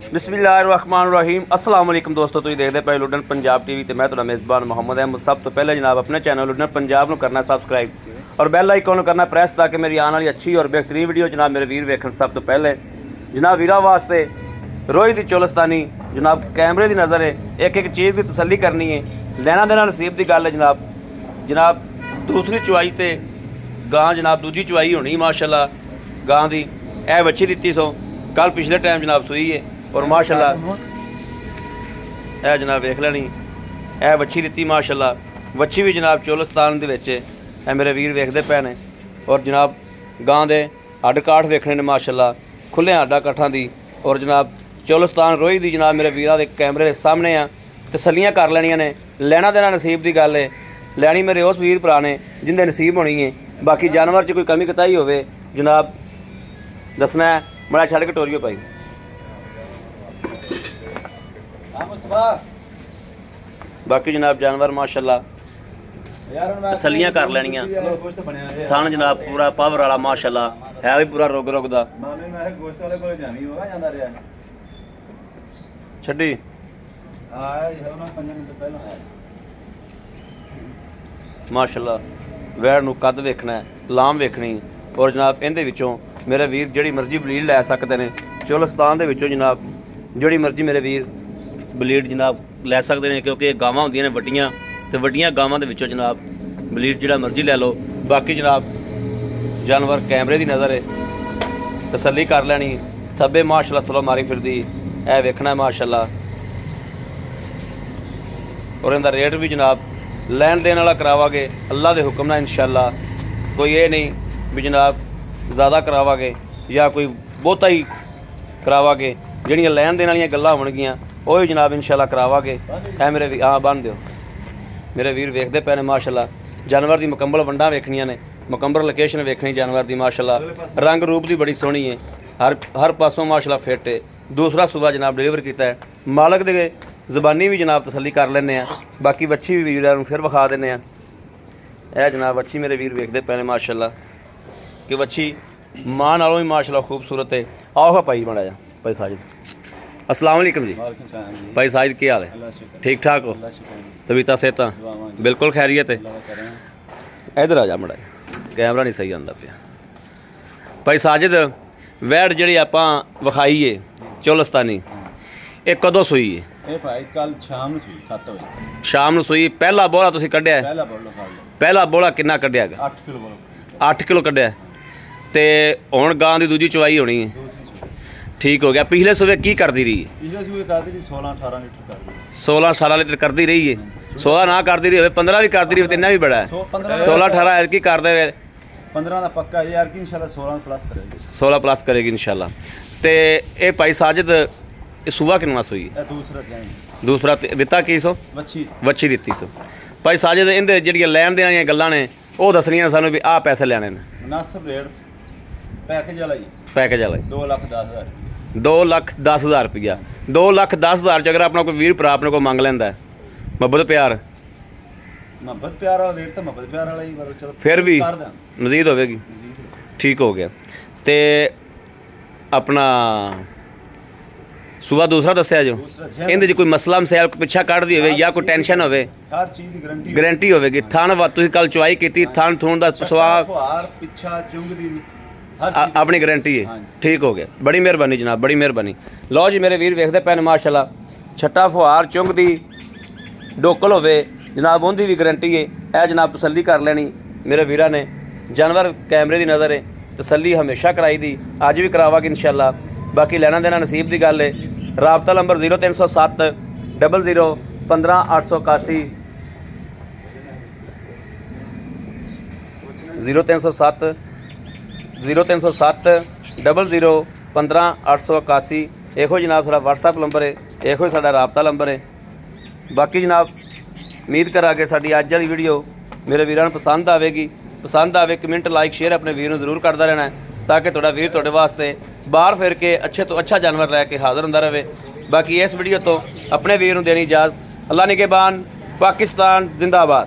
बिस्मिल्लाहिर्रहमानिर्रहीम अस्सलाम वालेकुम दोस्तों, तुसीं देखदे पए लुडन पंजाब टीवी ते मैं तुहाडा मेज़बान मोहम्मद अहमद। सब तो पहले जनाब अपने चैनल लुडन पंजाब नूं करना सबसक्राइब और बैल आइकन नूं करना प्रेस ताकि मेरी आने वाली अच्छी और बेहतरीन वीडियो जनाब मेरे वीर वेखण। सब तो पहले जनाब वीरा वास्ते रोज़ दी चोलस्तानी जनाब कैमरे की नज़र है, एक एक चीज़ की तसल्ली करनी है, लैना देना नसीब की गल है जनाब दूसरी चुवाई तो गां जनाब दूजी चुवाई होनी माशाल्लाह गां दी ए बच्ची दित्ती सो कल पिछले टाइम जनाब सुई है और माशाल्लाह ए जनाब वेख लैनी ए बच्ची दित्ती माशाल्लाह। बच्ची भी जनाब चोलस्तान दे विच ए मेरे वीर वेखदे पए ने और जनाब गां दे हड्ड काठ वेखने ने माशाल्लाह खुले हड्डा काठां दी और जनाब चोलस्तान रोही दी जनाब मेरे वीरां दे कैमरे दे सामने आ तसल्लियां कर लैनियां ने। लैना देना नसीब की गल है, लैनी मेरे उस वीर भरा ने जिंदे नसीब होनी है। बाकी जानवर च कोई कमी कताई होवे जनाब दसना है, बड़ा छड़ के टोरियो पाई। बाकी जनाब जानवर माशाल्लाह तसल्लियां कर लैनियां। थान जनाब पूरा पावर वाला माशाल्लाह है भी पूरा रुग रुग दा छड्डी माशाल्लाह। वैड़ नूं कद वेखना है, लाम वेखनी और जनाब इहदे विचों मेरे वीर जिहड़ी मर्जी बलीड लै सकदे ने। चोलस्तान दे विचों जनाब जिहड़ी मर्जी मेरे वीर बलीड जनाब लै सकदे ने, क्योंकि गावां होंदियां ने वड्डियां ते वड्डियां गावां दे विचों जनाब बलीड जिहड़ा मर्जी लै लो। बाकी जनाब जानवर कैमरे की नज़र है, तसल्ली कर लैनी। थब्बे माशाल्लाह थल्लों मारी फिरदी ऐ वेखना माशाल्लाह और इनका रेट भी जनाब लैन देन वाला करावांगे अल्लाह के हुक्म नाल इंशाअल्लाह। कोई ये नहीं भी जनाब ज़्यादा करावांगे या कोई बहुता ही करावांगे, जिहड़ियां लैन देन वालियां गल्लां होणगियां ਉਹ जनाब इंशाअल्लाह करावांगे। ऐ मेरे हाँ बन दिओ मेरे वीर वेखदे पे ने माशाअल्लाह। जानवर की मुकम्मल वंडां वेखनियां ने, मुकम्मल लोकेशन वेखनी जानवर की माशाअल्लाह। रंग रूप भी बड़ी सोहनी है, हर पासों माशाअल्लाह फिट है। दूसरा सूबा जनाब डिलीवर किया है, मालक दे ज़बानी भी जनाब तसल्ली कर लैंदे आ। बाकी बच्ची भी वीरां नूं फिर विखा दिंदे आ। ए जनाब बच्ची मेरे वीर वेखदे पे ने माशाअल्लाह कि बच्ची मां नालों भी माशाअल्लाह खूबसूरत है। आओ भाई माड़ा जा भाई साजिद। अस्सलाम वालेकुम जी भाई साजिद, की हाल है? ठीक ठाक हो? तबीयत सेहत बिल्कुल खैरियत है? इधर आ जा मड़ा, कैमरा नहीं सही आंदा पिया। भाई साजिद वैड़ जिहड़ी आपां विखाई है चोलस्तानी ये कदों सूई है? कल शाम ਨੂੰ ਸੂਈ 7 ਵਜੇ शाम ਨੂੰ सूई। पहला बोला तुसीं कढ़िया? पहला बोला कितना कढ़िया? 8 किलो 8 किलो कढ़िया ते हुण गां दी दूजी चवाई होनी है। ठीक हो गया। पिछले सूबे की करती रही? ਪਿਛਲੇ ਸੂਏ ਕਰਦੀ ਸੀ 16-18 ਲੀਟਰ ਕਰਦੀ। 16-18 लीटर करती रही है। 16 ना करती रही हो 15 भी करती रही हो, इन्ना भी बड़ा है। 16-18 की कर दे 15 ਦਾ ਪੱਕਾ ਯਾਰ ਕਿ ਇਨਸ਼ਾਅੱਲਾ 16 ਪਲੱਸ ਕਰੇਗੀ। 16 प्लस करेगी इंशाल्लाह। ते ये भाई साजिद ये सूबा किन्ना सूई? ਇਹ ਦੂਸਰਾ ਜਾਈ दूसरा दिता की सो वच्छी दित्ती सो। भाई साजिद इहदे ਜਿਹੜੀਆਂ ਲੈਣ ਦੇਣ ਦੀਆਂ ਗੱਲਾਂ ਨੇ ਉਹ ਦੱਸਣੀਆਂ ਸਾਨੂੰ ਵੀ ਆਹ ਪੈਸੇ ਲੈਣੇ ਨੇ। ਮੁਨਾਸਬ ਰੇਟ ਪੈਕੇਜ ਵਾਲਾ ਜੀ, पैकेज वाला 2,10,000 2,10,000 रुपया। 2,10,000 च अगर अपना कोई वीर भरा अपने को मंग लैंदा है मुहब्बत प्यार ਮੁਹੱਬਤ ਪਿਆਰ ਵਾਲਾ ਰੇਟ ਤਾਂ ਮੁਹੱਬਤ ਪਿਆਰ ਵਾਲਾ ਹੀ ਪਰ ਚਲੋ फिर भी ਕਰ ਦਾਂ मजीद होगी। ठीक हो गया। तो अपना सुबह दूसरा दसिया जो इहदे कोई मसला मसैल पिछा कढ़ दी होवे या कोई टेंशन होवे हर चीज़ की गारंटी होवेगी। थान तुसीं कल चुवाई कीती थान थून दा स्वाब पिछा चुंग दी अपनी गारंटी है। ठीक हो गया, बड़ी मेहरबानी जनाब, बड़ी मेहरबानी। लो जी मेरे वीर वेखदे पे ने माशाल्लाह छट्टा फुहार चुंग दी डोकल होवे जनाब उनकी भी गारंटी है। यह जनाब तसल्ली कर लेनी मेरे वीरा ने। जानवर कैमरे की नज़र है, तसल्ली हमेशा कराई दी, अज भी करावांगे इंशाअल्लाह। बाकी लेना देना नसीब की गल है। राबता नंबर 0307 00 15 881 0307 00 15 881 ਇਹੋ जनाब साडा WhatsApp नंबर है, ਇਹੋ साडा राबता नंबर है। बाकी जनाब उम्मीद करा कि साडी अज वाली वीडियो मेरे वीरां नूं पसंद आवेगी। पसंद आवे कमेंट लाइक शेयर अपने वीर नूं जरूर करता रहना है ताकि तुहाडा वीर तुहाडे वास्ते बाहर फिर के अच्छे तो अच्छा जानवर लैके हाज़र होंदा रहे। बाकी इस वीडियो तो अपने वीर नूं देनी इजाज़त। अल्लाह निगहबान, पाकिस्तान जिंदाबाद।